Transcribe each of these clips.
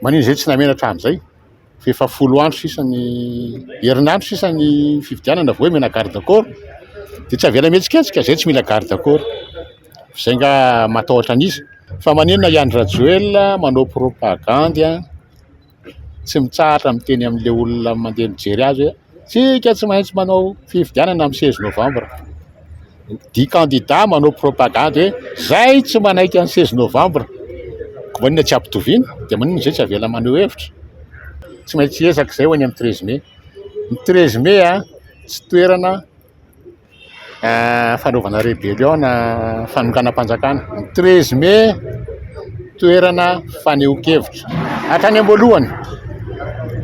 Manino zay tsy namena hatramin'izay fa efa 10 andro sisa ny herinandro sisa ny fividianana vao hoe mena garde corps dia tsy avela mihetsiketsika zay tsy mila garde corps zay nga matahotra an'izy fa maninona Iany Rajoel manao propagande tsy mitsahatra miteny amin'ilay olona mandeha mijery azy hoe tsika tsy maintsy manao fividianana amin'ny 16 novambra. 10 candidats manao propagande hoe zay tsy manaiky amin'ny 16 novambra. Maninona tsy ampitoviana dia maninona zay tsy avela maneho hevitra. Tsy maintsy ezaka izay ho any amin'ny 13 mai. Ny 13 mai tsy toerana fanaovana rébellion na fanonganam-panjakana. Ny 13 mai toerana fanehoan-kevitra. Hatrany am-boalohany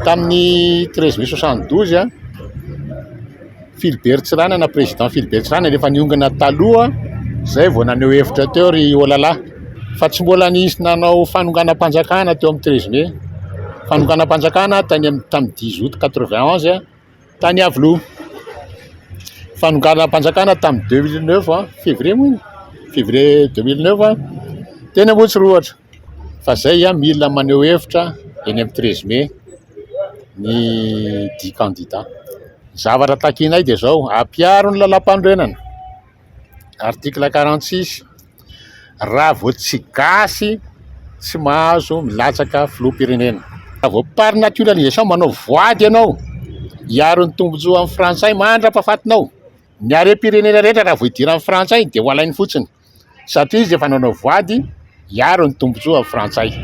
tamin'ny 13 mai 72 Philbert Tsiranana na président Philbert Tsiranana rehefa niongana taloha zay vao naneho hevitra teo ry Olala fa tsy mbola nisy nanao fanonganam-panjakana teo amin'ny 13 mai. Fanonganam-panjakana tamin'ny 10 août 91 tany Avoloha. Fanonganam-panjakana tamin'ny 2009 février 2009 teny Ambohitsirohatra. Fa zay mila maneho hevitra eny amin'ny 13 mai ny 10 candidats. Zavatra takinay dia zao ampiaro ny lalam-panorenana article 46 raha vao tsy gasy tsy mahazo milatsaka filoham-pirenena. Raha vao par naturalisation manao voady ianao hiaro ny tombotsoa amin'ny frantsay mandrapahafatinao, ny harem-pirenena rehetra raha vao idira amin'ny frantsay dia ho alainy fotsiny satria izy efa nanao voady hiaro ny tombotsoa amin'ny frantsay.